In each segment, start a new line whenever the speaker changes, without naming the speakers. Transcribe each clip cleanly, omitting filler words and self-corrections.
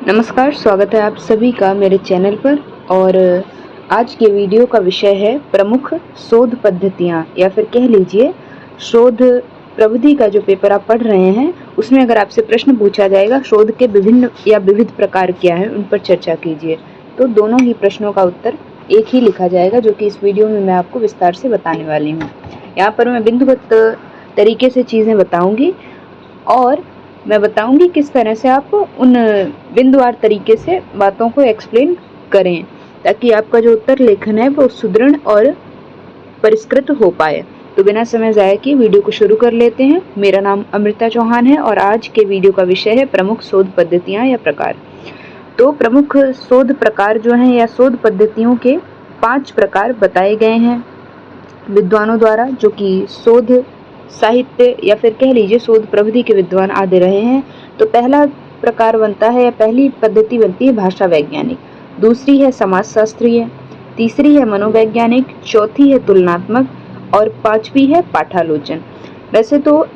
नमस्कार, स्वागत है आप सभी का मेरे चैनल पर। और आज के वीडियो का विषय है प्रमुख शोध पद्धतियाँ, या फिर कह लीजिए शोध प्रविधि का जो पेपर आप पढ़ रहे हैं उसमें अगर आपसे प्रश्न पूछा जाएगा शोध के विभिन्न या विविध प्रकार क्या हैं उन पर चर्चा कीजिए, तो दोनों ही प्रश्नों का उत्तर एक ही लिखा जाएगा, जो कि इस वीडियो में मैं आपको विस्तार से बताने वाली हूँ। यहाँ पर मैं बिंदुगत तरीके से चीज़ें बताऊँगी और मैं बताऊंगी किस तरह से आप उन बिंदुवार तरीके से बातों को एक्सप्लेन करें, ताकि आपका जो उत्तर लेखन है वो सुदृढ़ और परिष्कृत हो पाए। तो बिना समय ज़ाया किए वीडियो को शुरू कर लेते हैं। मेरा नाम अमृता चौहान है और आज के वीडियो का विषय है प्रमुख शोध पद्धतियाँ या प्रकार। तो प्रमुख शोध प्रकार जो हैं या शोध पद्धतियों के 5 प्रकार बताए गए हैं विद्वानों द्वारा, जो कि शोध साहित्य या फिर कह लीजिए शोध प्रविधि के विद्वान आदि रहे हैं। तो पहला प्रकार बनता है या पहली पद्धति बनती है भाषा वैज्ञानिक, दूसरी है समाजशास्त्रीय, तीसरी है मनोवैज्ञानिक, चौथी है तुलनात्मक और पांचवी है पाठालोचन। वैसे तो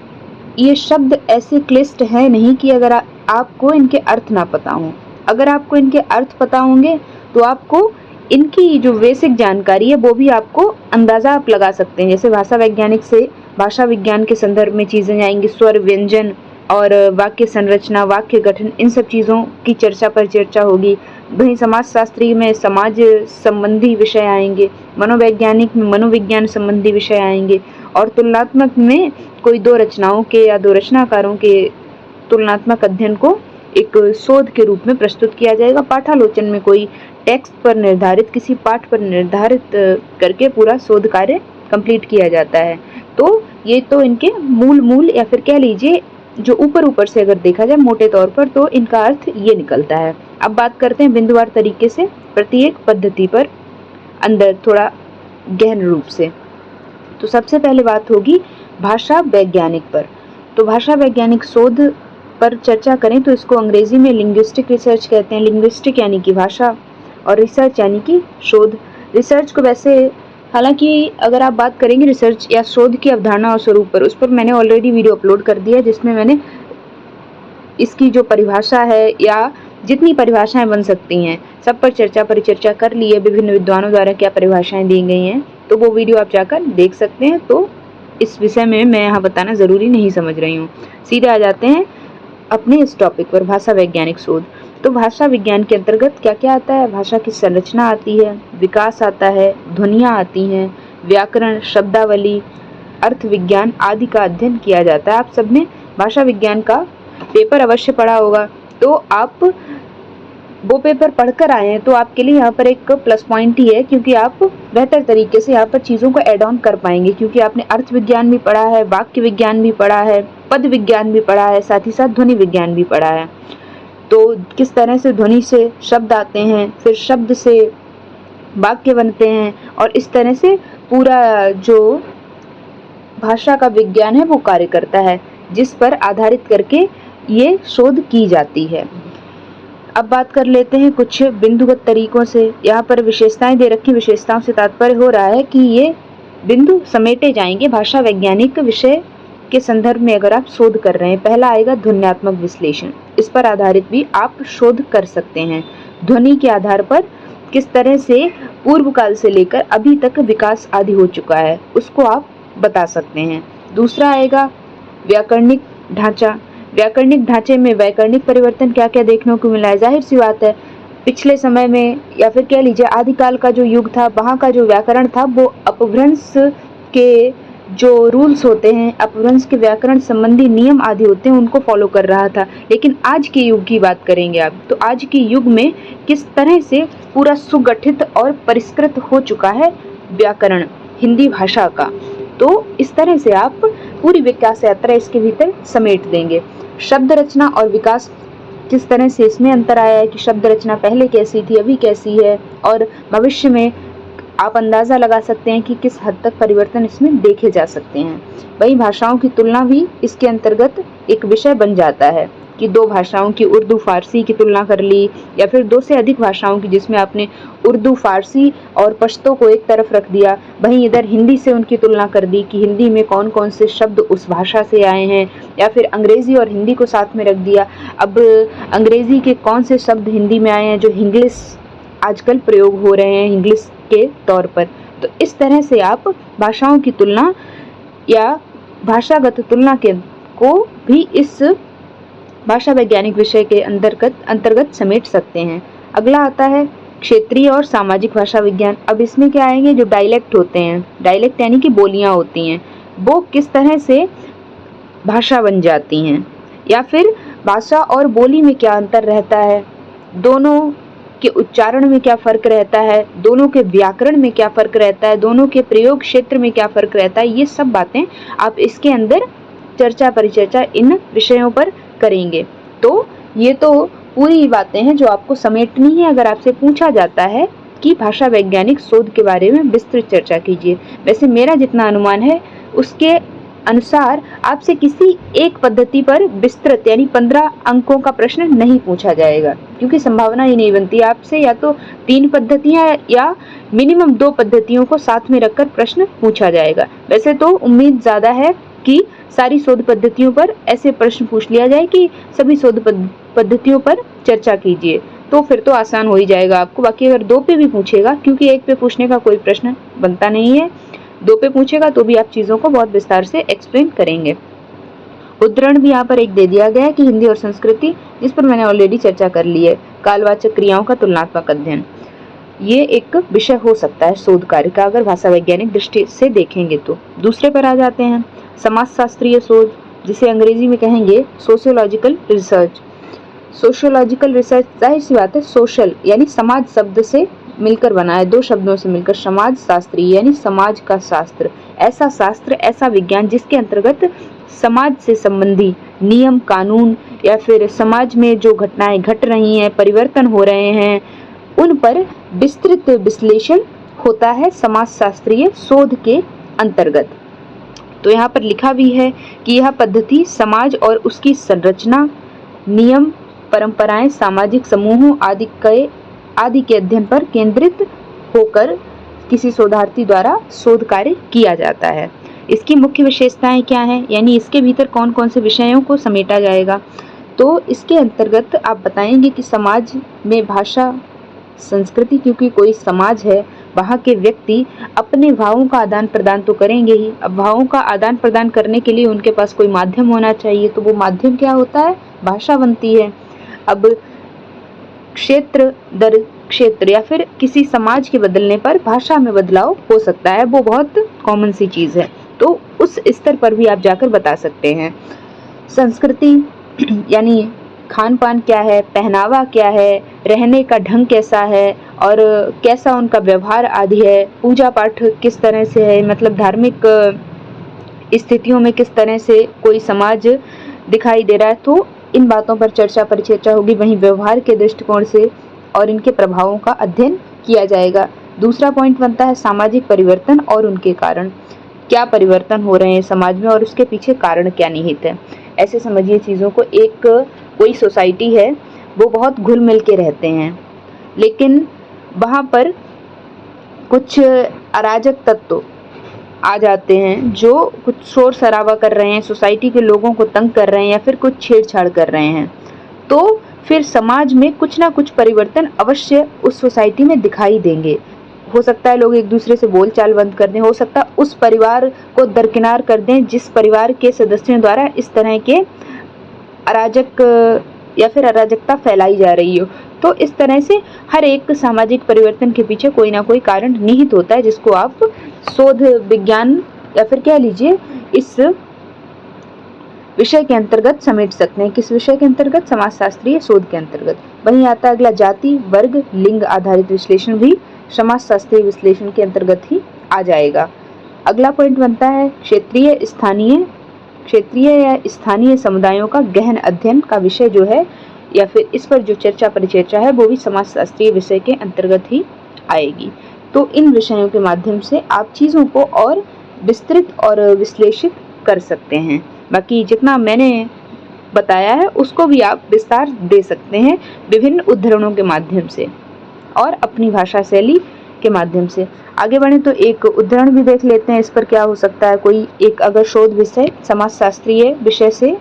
ये शब्द ऐसे क्लिष्ट है नहीं कि अगर आपको इनके अर्थ ना पता हो। अगर आपको इनके अर्थ पता होंगे तो आपको इनकी जो बेसिक जानकारी है वो भी आपको अंदाज़ा आप लगा सकते हैं। जैसे भाषा वैज्ञानिक से भाषा विज्ञान के संदर्भ में चीज़ें आएंगी, स्वर, व्यंजन और वाक्य संरचना, वाक्य गठन, इन सब चीज़ों की चर्चा होगी। वहीं समाजशास्त्री में समाज संबंधी विषय आएंगे, मनोवैज्ञानिक में मनोविज्ञान संबंधी विषय आएंगे और तुलनात्मक में कोई दो रचनाओं के या दो रचनाकारों के तुलनात्मक अध्ययन को एक शोध के रूप में प्रस्तुत किया जाएगा। पाठालोचन में कोई टेक्स्ट पर निर्धारित, किसी पाठ पर निर्धारित करके पूरा शोध कार्य कंप्लीट किया जाता है। तो ये तो इनके मूल या फिर कह लीजिए जो ऊपर से अगर देखा जाए मोटे तौर पर तो इनका अर्थ ये निकलता है। अब बात करते हैं बिंदुवार तरीके से प्रत्येक पद्धति पर अंदर थोड़ा गहन रूप से। तो सबसे पहले बात होगी भाषा वैज्ञानिक पर। तो भाषा वैज्ञानिक शोध पर चर्चा करें तो इसको अंग्रेजी में लिंग्विस्टिक रिसर्च कहते हैं। लिंग्विस्टिक यानी कि भाषा और रिसर्च यानी कि शोध। रिसर्च को वैसे हालांकि अगर आप बात करेंगे रिसर्च या शोध की अवधारणा और स्वरूप पर, उस पर मैंने ऑलरेडी वीडियो अपलोड कर दिया है, जिसमें मैंने इसकी जो परिभाषा है या जितनी परिभाषाएं बन सकती हैं सब पर परिचर्चा कर ली है। विभिन्न विद्वानों द्वारा क्या परिभाषाएं दी गई हैं, तो वो वीडियो आप जाकर देख सकते हैं। तो इस विषय में मैं यहाँ बताना ज़रूरी नहीं समझ रही हूँ। सीधे आ जाते हैं अपने इस टॉपिक पर, भाषा वैज्ञानिक शोध। तो भाषा विज्ञान के अंतर्गत क्या क्या आता है? भाषा की संरचना आती है, विकास आता है, ध्वनियाँ आती हैं, व्याकरण, शब्दावली, अर्थ विज्ञान आदि का अध्ययन किया जाता है। आप सबने भाषा विज्ञान का पेपर अवश्य पढ़ा होगा, तो आप वो पेपर पढ़कर आए हैं तो आपके लिए यहाँ पर एक प्लस पॉइंट ही है, क्योंकि आप बेहतर तरीके से यहाँ पर चीज़ों को ऐड ऑन कर पाएंगे, क्योंकि आपने अर्थ विज्ञान भी पढ़ा है, वाक्य विज्ञान भी पढ़ा है, पद विज्ञान भी पढ़ा है, साथ ही साथ ध्वनि विज्ञान भी पढ़ा है। तो किस तरह से ध्वनि से शब्द आते हैं, फिर शब्द से वाक्य बनते हैं, और इस तरह से पूरा जो भाषा का विज्ञान है वो कार्य करता है, जिस पर आधारित करके ये शोध की जाती है। अब बात कर लेते हैं कुछ बिंदुगत तरीकों से। यहाँ पर विशेषताएं दे रखी, विशेषताओं से तात्पर्य हो रहा है कि ये बिंदु समेटे जाएंगे भाषा वैज्ञानिक विषय के संदर्भ में अगर आप शोध कर रहे हैं। पहला आएगा ध्वन्यात्मक विश्लेषण, इस पर आधारित भी आप शोध कर सकते हैं। ध्वनि के आधार पर किस तरह से पूर्व काल से लेकर अभी तक विकास आदि हो चुका है उसको आप बता सकते हैं। दूसरा आएगा व्याकरणिक ढांचा। व्याकरणिक ढांचे में वैकरणिक परिवर्तन क्या क्या देखने को मिला है। जाहिर सी बात है, पिछले समय में या फिर कह लीजिए आदिकाल का जो युग था, वहाँ का जो व्याकरण था वो अपभ्रंश के जो रूल्स होते हैं, अपभ्रंश के व्याकरण संबंधी नियम आदि होते हैं, उनको फॉलो कर रहा था। लेकिन आज के युग की बात करेंगे आप, तो आज के युग में किस तरह से पूरा सुगठित और परिष्कृत हो चुका है व्याकरण हिंदी भाषा का। तो इस तरह से आप पूरी विकास यात्रा इसके भीतर समेट देंगे। शब्द रचना और विकास, किस तरह से इसमें अंतर आया है कि शब्द रचना पहले कैसी थी, अभी कैसी है, और भविष्य में आप अंदाज़ा लगा सकते हैं कि किस हद तक परिवर्तन इसमें देखे जा सकते हैं। वहीं भाषाओं की तुलना भी इसके अंतर्गत एक विषय बन जाता है। कि दो भाषाओं की, उर्दू फारसी की तुलना कर ली, या फिर दो से अधिक भाषाओं की जिसमें आपने उर्दू फारसी और पश्तो को एक तरफ रख दिया, वहीं इधर हिंदी से उनकी तुलना कर दी कि हिंदी में कौन कौन से शब्द उस भाषा से आए हैं, या फिर अंग्रेजी और हिंदी को साथ में रख दिया, अब अंग्रेजी के कौन से शब्द हिंदी में आए हैं जो इंग्लिश आजकल प्रयोग हो रहे हैं इंग्लिश के तौर पर। तो इस तरह से आप भाषाओं की तुलना या भाषागत तुलना को भी इस भाषा वैज्ञानिक विषय के अंतर्गत समेट सकते हैं। अगला आता है क्षेत्रीय और सामाजिक भाषा विज्ञान। अब इसमें क्या आएंगे, जो डायलेक्ट होते हैं, डायलेक्ट यानी कि बोलियां होती हैं, वो किस तरह से भाषा बन जाती हैं, या फिर भाषा और बोली में क्या अंतर रहता है, दोनों के उच्चारण में क्या फ़र्क रहता है, दोनों के व्याकरण में क्या फ़र्क रहता है, दोनों के प्रयोग क्षेत्र में क्या फ़र्क रहता है, ये सब बातें आप इसके अंदर चर्चा परिचर्चा इन विषयों पर करेंगे। तो ये तो पूरी बातें हैं जो आपको समेटनी है अगर आपसे पूछा जाता है कि भाषा वैज्ञानिक शोध के बारे में विस्तृत चर्चा कीजिए। वैसे मेरा जितना अनुमान है उसके अनुसार आपसे किसी एक पद्धति पर विस्तृत यानी 15 अंकों का प्रश्न नहीं पूछा जाएगा, क्योंकि संभावना ही नहीं बनती आपसे या तो 3 पद्धतियां या मिनिमम 2 पद्धतियों को साथ में रखकर प्रश्न पूछा जाएगा। वैसे तो उम्मीद ज़्यादा है कि सारी शोध पद्धतियों पर ऐसे प्रश्न पूछ लिया जाए कि सभी शोध पद्धतियों पर चर्चा कीजिए, तो फिर तो आसान हो ही जाएगा आपको। बाकी अगर 2 पे भी पूछेगा, क्योंकि 1 पे पूछने का कोई प्रश्न बनता नहीं है, 2 पे पूछेगा तो भी आप चीज़ों को बहुत विस्तार से एक्सप्लेन करेंगे। उदाहरण भी यहाँ पर एक दे दिया गया है कि हिंदी और संस्कृति, जिस पर मैंने ऑलरेडी चर्चा कर ली है, कालवाचक क्रियाओं का तुलनात्मक अध्ययन, ये एक विषय हो सकता है शोध कार्य का अगर भाषा वैज्ञानिक दृष्टि से देखेंगे तो। दूसरे पर आ जाते हैं समाजशास्त्रीय शोध, जिसे अंग्रेजी में कहेंगे सोशियोलॉजिकल रिसर्च। सोशियोलॉजिकल रिसर्च, जाहिर सी बात है, सोशल यानी समाज शब्द से मिलकर बना है, 2 शब्दों से मिलकर, समाज शास्त्री यानी समाज का शास्त्र, ऐसा शास्त्र, ऐसा विज्ञान जिसके अंतर्गत समाज से संबंधी नियम कानून या फिर समाज में जो घटनाएं घट रही हैं, परिवर्तन हो रहे हैं, उन पर विस्तृत विश्लेषण होता है समाजशास्त्रीय शोध के अंतर्गत। तो यहाँ पर लिखा भी है कि यह पद्धति समाज और उसकी संरचना, नियम, परंपराएं, सामाजिक समूहों आदि के अध्ययन पर केंद्रित होकर किसी शोधार्थी द्वारा शोध कार्य किया जाता है। इसकी मुख्य विशेषताएं क्या हैं, यानी इसके भीतर कौन कौन से विषयों को समेटा जाएगा। तो इसके अंतर्गत आप बताएंगे कि समाज में भाषा, संस्कृति, क्योंकि कोई समाज है, वहाँ के व्यक्ति अपने भावों का आदान प्रदान तो करेंगे ही। अब भावों का आदान प्रदान करने के लिए उनके पास कोई माध्यम होना चाहिए, तो वो माध्यम क्या होता है, भाषा बनती है। अब क्षेत्र दर क्षेत्र या फिर किसी समाज के बदलने पर भाषा में बदलाव हो सकता है, वो बहुत कॉमन सी चीज़ है, तो उस स्तर पर भी आप जाकर बता सकते हैं। संस्कृति यानी खान पान क्या है, पहनावा क्या है, रहने का ढंग कैसा है और कैसा उनका व्यवहार आदि है, पूजा पाठ किस तरह से है, मतलब धार्मिक स्थितियों में किस तरह से कोई समाज दिखाई दे रहा है, तो इन बातों पर चर्चा परिचर्चा होगी। वहीं व्यवहार के दृष्टिकोण से और इनके प्रभावों का अध्ययन किया जाएगा। दूसरा पॉइंट बनता है सामाजिक परिवर्तन और उनके कारण, क्या परिवर्तन हो रहे हैं समाज में और उसके पीछे कारण क्या निहित है। ऐसे समझिए चीज़ों को, एक कोई सोसाइटी है, वो बहुत घुल मिल के रहते हैं, लेकिन वहाँ पर कुछ अराजक तत्व आ जाते हैं जो कुछ शोर शराबा कर रहे हैं, सोसाइटी के लोगों को तंग कर रहे हैं या फिर कुछ छेड़छाड़ कर रहे हैं, तो फिर समाज में कुछ ना कुछ परिवर्तन अवश्य उस सोसाइटी में दिखाई देंगे। हो सकता है लोग एक दूसरे से बोलचाल बंद कर दें, हो सकता है उस परिवार को दरकिनार कर दें जिस परिवार के सदस्यों द्वारा इस तरह के अराजक या फिर अराजकता फैलाई जा रही हो। तो इस तरह से हर एक सामाजिक परिवर्तन के पीछे कोई ना कोई कारण निहित होता है, जिसको आप शोध विज्ञान या फिर कह लीजिए इस विषय के अंतर्गत समेट सकते हैं। किस विषय के अंतर्गत, समाजशास्त्रीय शोध के अंतर्गत। वहीं आता है अगला जाति, वर्ग, लिंग आधारित विश्लेषण भी समाजशास्त्रीय विश्लेषण के अंतर्गत ही आ जाएगा। अगला पॉइंट बनता है क्षेत्रीय या स्थानीय समुदायों का गहन अध्ययन का विषय जो है, या फिर इस पर जो चर्चा परिचर्चा है, वो भी समाजशास्त्रीय विषय के अंतर्गत ही आएगी। तो इन विषयों के माध्यम से आप चीज़ों को और विस्तृत और विश्लेषित कर सकते हैं। बाकी जितना मैंने बताया है उसको भी आप विस्तार दे सकते हैं विभिन्न उद्धरणों के माध्यम से और अपनी भाषा शैली के माध्यम से। आगे बढ़े तो एक उदाहरण भी देख लेते हैं। इस पर क्या हो सकता है, कोई एक अगर शोध विषय समाजशास्त्रीय विषय से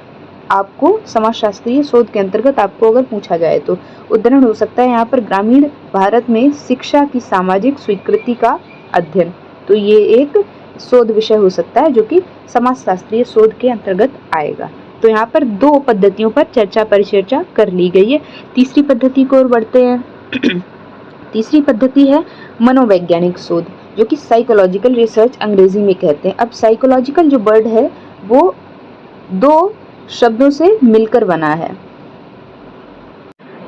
आपको समाजशास्त्रीय शोध के अंतर्गत आपको अगर पूछा जाए तो उदाहरण हो सकता है यहाँ पर ग्रामीण भारत में शिक्षा की सामाजिक स्वीकृति का अध्ययन। तो ये एक शोध विषय हो सकता है जो कि समाजशास्त्रीय शोध के अंतर्गत आएगा। तो यहाँ पर दो पद्धतियों पर चर्चा परिचर्चा कर ली गई है। तीसरी पद्धति को ओर बढ़ते हैं। तीसरी पद्धति है मनोवैज्ञानिक शोध, जो कि साइकोलॉजिकल रिसर्च अंग्रेजी में कहते हैं। अब साइकोलॉजिकल जो वर्ड है वो दो शब्दों से मिलकर बना है,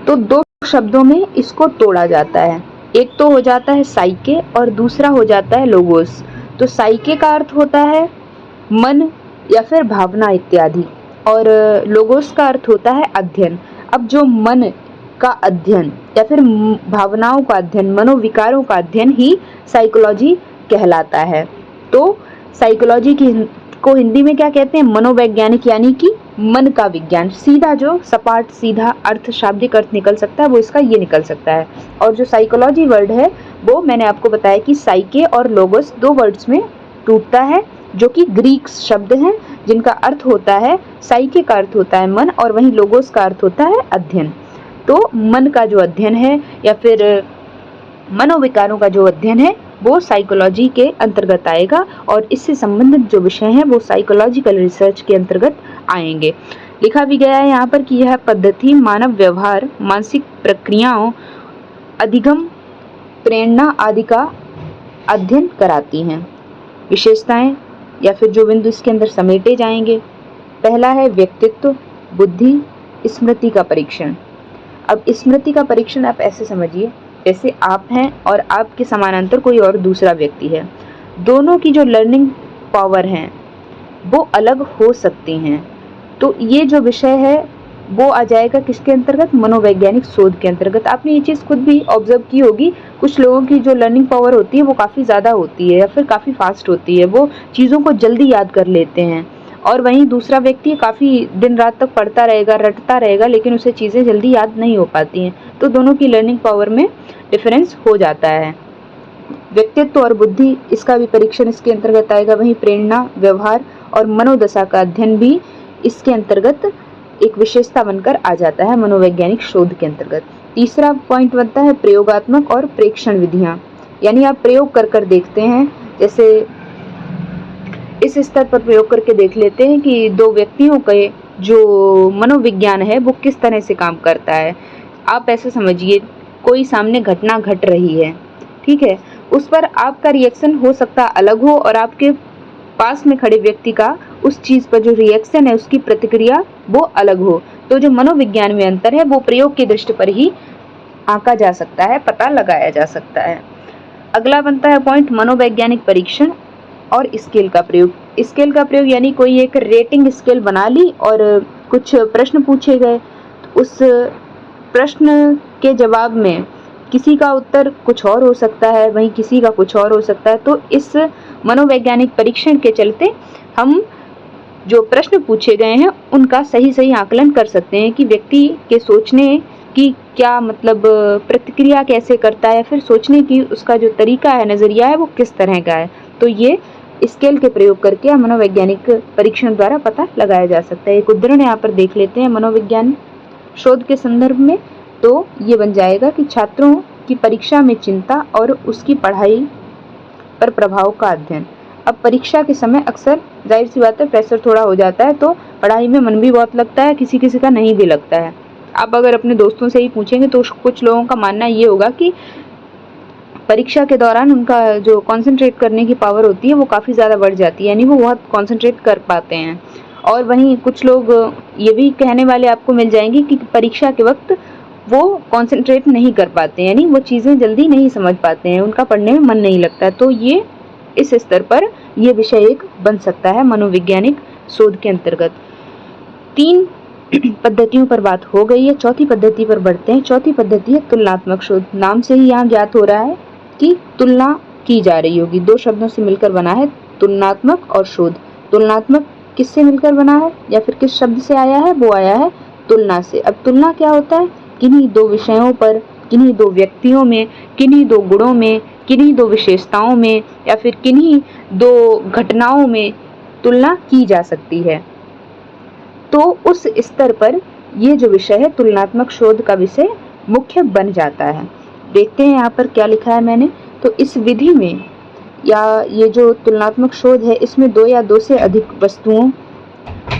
तो दो शब्दों में इसको तोड़ा जाता है। एक तो हो जाता है साइके और दूसरा हो जाता है लोगोस। तो साइके का अर्थ होता है मन या फिर भावना इत्यादि, और लोगोस का अर्थ होता है अध्ययन। अब जो मन का अध्ययन या फिर भावनाओं का अध्ययन, मनोविकारों का अध्ययन ही साइकोलॉजी कहलाता है। तो साइकोलॉजी को हिंदी में क्या कहते हैं, मनोवैज्ञानिक, यानी कि मन का विज्ञान। सीधा जो सपाट सीधा अर्थ, शाब्दिक अर्थ निकल सकता है वो इसका ये निकल सकता है। और जो साइकोलॉजी वर्ड है वो मैंने आपको बताया कि साइके और लोगोस दो वर्ड्स में टूटता है, जो कि ग्रीक शब्द हैं जिनका अर्थ होता है, साइके का अर्थ होता है मन और वहीं लोगोस का अर्थ होता है अध्ययन। तो मन का जो अध्ययन है या फिर मनोविकारों का जो अध्ययन है वो साइकोलॉजी के अंतर्गत आएगा, और इससे संबंधित जो विषय हैं वो साइकोलॉजिकल रिसर्च के अंतर्गत आएंगे। लिखा भी गया है यहाँ पर कि यह पद्धति मानव व्यवहार, मानसिक प्रक्रियाओं, अधिगम, प्रेरणा आदि का अध्ययन कराती हैं। विशेषताएं या फिर जो बिंदु इसके अंदर समेटे जाएंगे, पहला है व्यक्तित्व, बुद्धि, स्मृति का परीक्षण। अब स्मृति का परीक्षण आप ऐसे समझिए जैसे आप हैं और आपके समानांतर कोई और दूसरा व्यक्ति है, दोनों की जो लर्निंग पावर है वो अलग हो सकती हैं। तो ये जो विषय है वो आ जाएगा किसके अंतर्गत, मनोवैज्ञानिक शोध के अंतर्गत। आपने ये चीज़ खुद भी ऑब्जर्व की होगी, कुछ लोगों की जो लर्निंग पावर होती है वो काफ़ी ज़्यादा होती है या फिर काफ़ी फास्ट होती है, वो चीज़ों को जल्दी याद कर लेते हैं, और वहीं दूसरा व्यक्ति काफ़ी दिन रात तक पढ़ता रहेगा, रटता रहेगा, लेकिन उसे चीज़ें जल्दी याद नहीं हो पाती हैं। तो दोनों की लर्निंग पावर में डिफरेंस हो जाता है। व्यक्तित्व और बुद्धि, इसका भी परीक्षण इसके अंतर्गत आएगा। वहीं प्रेरणा, व्यवहार और मनोदशा का अध्ययन भी इसके अंतर्गत एक विशेषता बनकर आ जाता है मनोवैज्ञानिक शोध के अंतर्गत। तीसरा पॉइंट बनता है प्रयोगात्मक और प्रेक्षण विधियां, यानी आप प्रयोग कर देखते हैं। जैसे इस स्तर पर प्रयोग करके देख लेते हैं कि दो व्यक्तियों के जो मनोविज्ञान है वो किस तरह से काम करता है। आप ऐसे समझिए कोई सामने घटना घट रही है, ठीक है, उस पर आपका रिएक्शन हो सकता अलग हो और आपके पास में खड़े व्यक्ति का उस चीज़ पर जो रिएक्शन है, उसकी प्रतिक्रिया वो अलग हो। तो जो मनोविज्ञान में अंतर है वो प्रयोग की दृष्टि पर ही आंका जा सकता है, पता लगाया जा सकता है। अगला बनता है पॉइंट मनोवैज्ञानिक परीक्षण और स्केल का प्रयोग। स्केल का प्रयोग यानी कोई एक रेटिंग स्केल बना ली और कुछ प्रश्न पूछे गए, उस प्रश्न के जवाब में किसी का उत्तर कुछ और हो सकता है, वहीं किसी का कुछ और हो सकता है। तो इस मनोवैज्ञानिक परीक्षण के चलते हम जो प्रश्न पूछे गए हैं उनका सही आकलन कर सकते हैं कि व्यक्ति के सोचने की क्या मतलब प्रतिक्रिया कैसे करता है, या फिर सोचने की उसका जो तरीका है, नज़रिया है, वो किस तरह का है। तो ये स्केल के प्रयोग करके मनोवैज्ञानिक परीक्षण द्वारा पता लगाया जा सकता है। एक उदाहरण यहाँ पर देख लेते हैं मनोविज्ञान शोध के संदर्भ में। तो ये बन जाएगा कि छात्रों की परीक्षा में चिंता और उसकी पढ़ाई पर प्रभाव का अध्ययन। अब परीक्षा के समय अक्सर जाहिर सी बात है प्रेशर थोड़ा हो जाता है, तो पढ़ाई में मन भी बहुत लगता है, किसी किसी का नहीं भी लगता है। आप अगर अपने दोस्तों से ही पूछेंगे तो कुछ लोगों का मानना ये होगा कि परीक्षा के दौरान उनका जो कंसंट्रेट करने की पावर होती है वो काफ़ी ज़्यादा बढ़ जाती है, यानी वो बहुत कंसंट्रेट कर पाते हैं। और वहीं कुछ लोग ये भी कहने वाले आपको मिल जाएंगे कि परीक्षा के वक्त वो कंसंट्रेट नहीं कर पाते हैं, यानी वो चीज़ें जल्दी नहीं समझ पाते हैं, उनका पढ़ने में मन नहीं लगता। तो ये इस स्तर पर ये विषय एक बन सकता है मनोवैज्ञानिक शोध के अंतर्गत। 3 पद्धतियों पर बात हो गई है, चौथी पद्धति पर बढ़ते हैं। चौथी पद्धति है तुलनात्मक शोध। नाम से ही यहाँ ज्ञात हो रहा है कि तुलना की जा रही होगी, 2 शब्दों से मिलकर बना है तुलनात्मक और शोध। तुलनात्मक किससे मिलकर बना है या फिर किस शब्द से आया है? वो आया है तुलना से। अब तुलना क्या होता है? किन्हीं दो विषयों पर, किन्हीं दो व्यक्तियों में, किन्हीं दो गुणों में, किन्हीं दो विशेषताओं में या फिर किन्हीं दो घटनाओं में तुलना की जा सकती है। तो उस स्तर पर ये जो विषय है तुलनात्मक शोध का विषय मुख्य बन जाता है। देखते हैं यहाँ पर क्या लिखा है मैंने। तो इस विधि में या ये जो तुलनात्मक शोध है इसमें दो या दो से अधिक वस्तुओं,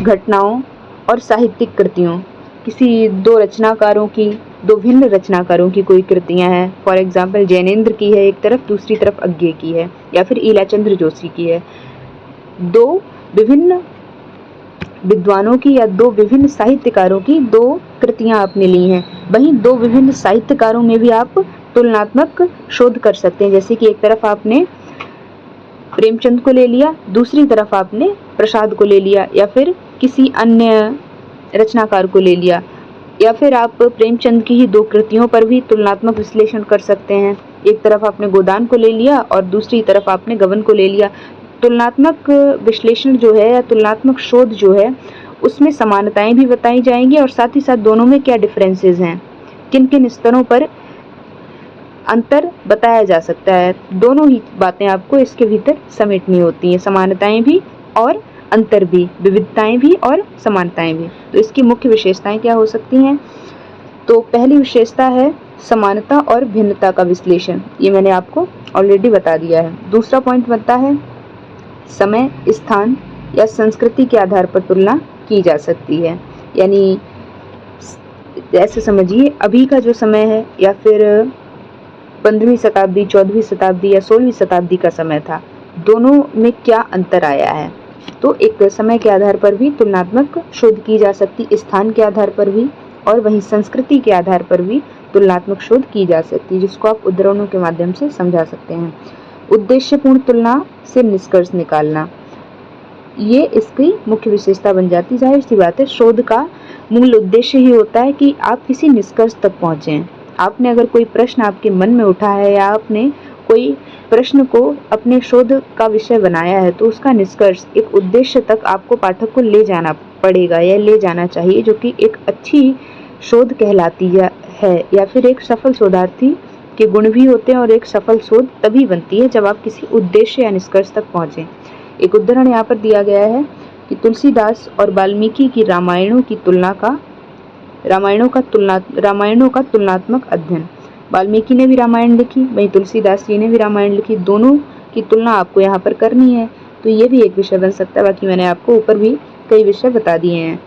घटनाओं और साहित्यिक कृतियों, किसी दो रचनाकारों की, दो भिन्न रचनाकारों की कोई कृतियां हैं, फॉर एग्जाम्पल जैनेन्द्र की है एक तरफ, दूसरी तरफ अज्ञे की है, या फिर ईलाचंद्र जोशी की है। दो विभिन्न विद्वानों की या दो विभिन्न साहित्यकारों की दो कृतियां आपने ली हैं। वहीं दो विभिन्न साहित्यकारों में भी आप तुलनात्मक शोध कर सकते हैं। जैसे कि एक तरफ आपने प्रेमचंद को ले लिया, दूसरी तरफ आपने प्रसाद को ले लिया, या फिर किसी अन्य रचनाकार को ले लिया, या फिर आप प्रेमचंद की ही दो कृतियों पर भी तुलनात्मक विश्लेषण कर सकते हैं। एक तरफ आपने गोदान को ले लिया और दूसरी तरफ आपने गबन को ले लिया। तुलनात्मक विश्लेषण जो है या तुलनात्मक शोध जो है उसमें समानताएं भी बताई जाएंगी और साथ ही साथ दोनों में क्या डिफरेंसेस हैं, किन किन स्तरों पर अंतर बताया जा सकता है। दोनों ही बातें आपको इसके भीतर समेटनी होती हैं, समानताएं भी और अंतर भी, विविधताएं भी और समानताएं भी। तो इसकी मुख्य विशेषताएं क्या हो सकती हैं? तो पहली विशेषता है समानता और भिन्नता का विश्लेषण, ये मैंने आपको ऑलरेडी बता दिया है। दूसरा पॉइंट बनता है समय, स्थान या संस्कृति के आधार पर तुलना की जा सकती है। यानी ऐसे समझिए अभी का जो समय है या फिर 15वीं शताब्दी, 14वीं शताब्दी या 16वीं शताब्दी का समय था, दोनों में क्या अंतर आया है। तो एक समय के आधार पर भी तुलनात्मक शोध की जा सकती, स्थान के आधार पर भी और वहीं संस्कृति के आधार पर भी तुलनात्मक शोध की जा सकती है, जिसको आप उदाहरणों के माध्यम से समझा सकते हैं। उद्देश्यपूर्ण तुलना से निष्कर्ष निकालना, ये इसकी मुख्य विशेषता बन जाती है। जाहिर सी बात है, शोध का मूल उद्देश्य ही होता है कि आप किसी निष्कर्ष तक पहुंचे। आपने अगर कोई प्रश्न आपके मन में उठा है या आपने कोई प्रश्न को अपने शोध का विषय बनाया है, तो उसका निष्कर्ष एक उद्देश्य तक आपको पाठक को ले जाना पड़ेगा या ले जाना चाहिए, जो कि एक अच्छी शोध कहलाती है या फिर एक सफल शोधार्थी के गुण भी होते हैं। और एक सफल शोध तभी बनती है जब आप किसी उद्देश्य या निष्कर्ष तक पहुंचे। एक उदाहरण यहाँ पर दिया गया है कि तुलसीदास और वाल्मीकि की रामायणों का तुलनात्मक अध्ययन। वाल्मीकि ने भी रामायण लिखी, वहीं तुलसीदास जी ने भी रामायण लिखी, दोनों की तुलना आपको यहाँ पर करनी है। तो ये भी एक विषय बन सकता है। बाकी मैंने आपको ऊपर भी कई विषय बता दिए हैं।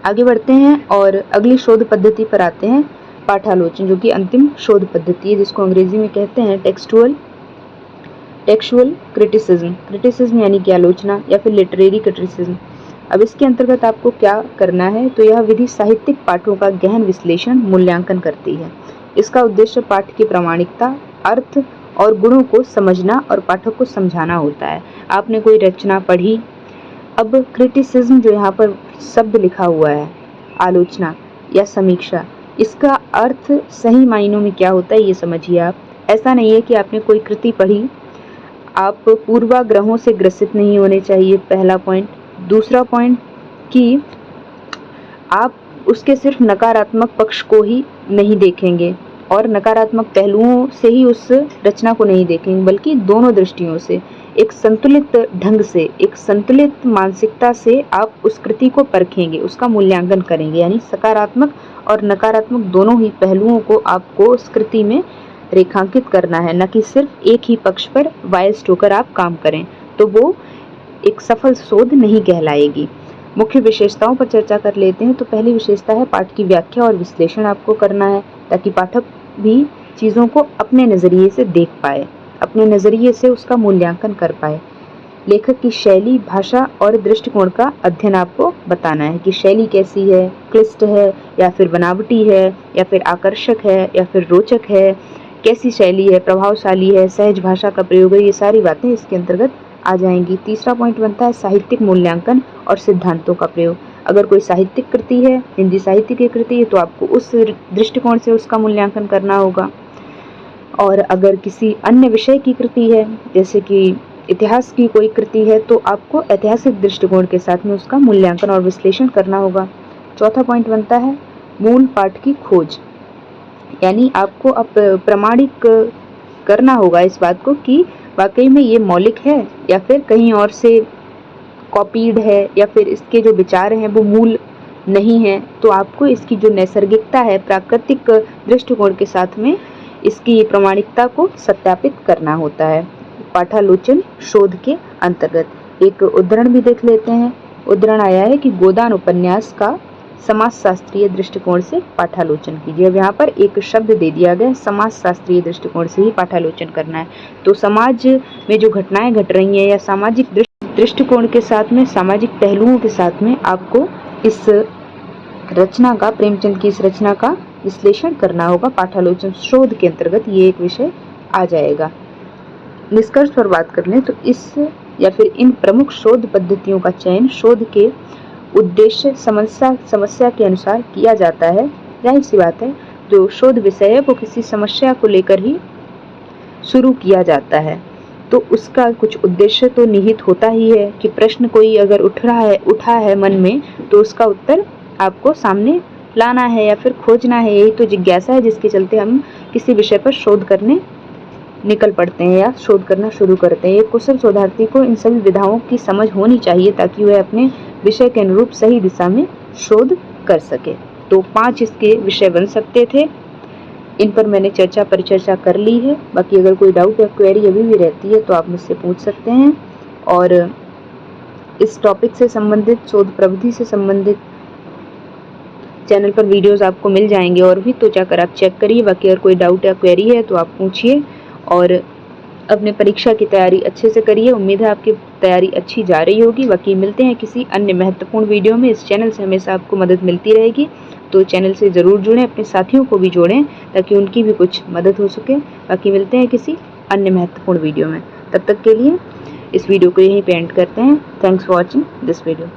आगे बढ़ते हैं और अगली शोध पद्धति पर आते हैं, पाठालोचन, जो कि अंतिम शोध पद्धति है, जिसको अंग्रेजी में कहते हैं टेक्सुअल क्रिटिसिज्म। क्रिटिसिज्म यानी कि आलोचना या फिर लिटरेरी क्रिटिसिज्म। अब इसके अंतर्गत आपको क्या करना है? तो यह विधि साहित्यिक पाठों का गहन विश्लेषण, मूल्यांकन करती है। इसका उद्देश्य पाठ की प्रामाणिकता, अर्थ और गुणों को समझना और पाठक को समझाना होता है। आपने कोई रचना पढ़ी, अब क्रिटिसिज्म जो यहाँ पर शब्द लिखा हुआ है, आलोचना या समीक्षा, इसका अर्थ सही मायनों में क्या होता है ये समझिए आप। ऐसा नहीं है कि आपने कोई कृति पढ़ी, आप पूर्वाग्रहों से ग्रसित नहीं होने चाहिए, पहला पॉइंट। दूसरा पॉइंट कि आप उसके सिर्फ नकारात्मक पक्ष को ही नहीं देखेंगे और नकारात्मक पहलुओं से ही उस रचना को नहीं देखेंगे, बल्कि दोनों दृष्टियों से, एक संतुलित ढंग से, एक संतुलित मानसिकता से आप उस कृति को परखेंगे, उसका मूल्यांकन करेंगे। यानी सकारात्मक और नकारात्मक दोनों ही पहलुओं को आपको उस कृति में रेखांकित करना है, न कि सिर्फ एक ही पक्ष पर बायस्ड होकर आप काम करें, तो वो एक सफल शोध नहीं कहलाएगी। मुख्य विशेषताओं पर चर्चा कर लेते हैं। तो पहली विशेषता है पाठ की व्याख्या और विश्लेषण आपको करना है, ताकि पाठक भी चीज़ों को अपने नज़रिए से देख पाए, अपने नज़रिए से उसका मूल्यांकन कर पाए। लेखक की शैली, भाषा और दृष्टिकोण का अध्ययन आपको बताना है कि शैली कैसी है, क्लिष्ट है या फिर बनावटी है या फिर आकर्षक है या फिर रोचक है, कैसी शैली है, प्रभावशाली है, सहज भाषा का प्रयोग है, ये सारी बातें इसके अंतर्गत आ जाएंगी। तीसरा पॉइंट बनता है साहित्यिक मूल्यांकन और सिद्धांतों का प्रयोग। अगर कोई साहित्यिक कृति है, हिंदी साहित्य की कृति है, तो आपको उस दृष्टिकोण से उसका मूल्यांकन करना होगा। और अगर किसी अन्य विषय की कृति है, जैसे कि इतिहास की कोई कृति है तो आपको ऐतिहासिक दृष्टिकोण के साथ में उसका मूल्यांकन और विश्लेषण करना होगा। चौथा पॉइंट बनता है मूल पाठ की खोज, यानी आपको अब प्रमाणिक करना होगा इस बात को कि वाकई में ये मौलिक है या फिर कहीं और से कॉपीड है या फिर इसके जो विचार हैं वो मूल नहीं है। तो आपको इसकी जो नैसर्गिकता है, प्राकृतिक दृष्टिकोण के साथ में इसकी प्रामाणिकता को सत्यापित करना होता है पाठालोचन शोध के अंतर्गत। एक उदाहरण भी देख लेते हैं। उदाहरण आया है कि गोदान उपन्यास का समाजशास्त्रीय दृष्टिकोण से पाठालोचन कीजिए। अब यहाँ पर एक शब्द दे दिया गया, समाजशास्त्रीय दृष्टिकोण से ही पाठालोचन करना है। तो समाज में जो घटनाएं घट रही हैं या सामाजिक दृष्टिकोण के साथ में, सामाजिक पहलुओं के साथ में आपको इस रचना का, प्रेमचंद की इस रचना का विश्लेषण करना होगा। पाठालोचन शोध के अंतर्गत ये एक विषय आ जाएगा। निष्कर्ष पर बात कर लें तो इस या फिर इन प्रमुख शोध पद्धतियों का चयन शोध के उद्देश्य समस्या के अनुसार किया जाता है। जाहिर सी बात है, जो शोध विषय है वो किसी समस्या को लेकर ही शुरू किया जाता है, तो उसका कुछ उद्देश्य तो निहित होता ही है कि प्रश्न कोई अगर उठा है मन में तो उसका उत्तर आपको सामने लाना है या फिर खोजना है। यही तो जिज्ञासा है जिसके चलते हम किसी विषय पर शोध करने निकल पड़ते हैं या शोध करना शुरू करते हैं। एक कुशल शोधार्थी को इन सभी विधाओं की समझ होनी चाहिए ताकि वह अपने विषय के अनुरूप सही दिशा में शोध कर सके। तो 5 इसके विषय बन सकते थे, इन पर मैंने परिचर्चा कर ली है। बाकी अगर कोई डाउट या क्वेरी अभी भी रहती है तो आप मुझसे पूछ सकते हैं। और इस टॉपिक से संबंधित, शोध प्रविधि से संबंधित चैनल पर वीडियोस आपको मिल जाएंगे और भी, तो जाकर आप चेक करिए। बाकी अगर कोई डाउट या क्वेरी है तो आप पूछिए और अपने परीक्षा की तैयारी अच्छे से करिए। उम्मीद है आपकी तैयारी अच्छी जा रही होगी। बाकी मिलते हैं किसी अन्य महत्वपूर्ण वीडियो में। इस चैनल से हमेशा आपको मदद मिलती रहेगी, तो चैनल से ज़रूर जुड़ें, अपने साथियों को भी जोड़ें ताकि उनकी भी कुछ मदद हो सके। बाकी मिलते हैं किसी अन्य महत्वपूर्ण वीडियो में। तब तक के लिए इस वीडियो को यहीं पे एंड करते हैं। Thanks for watching this video.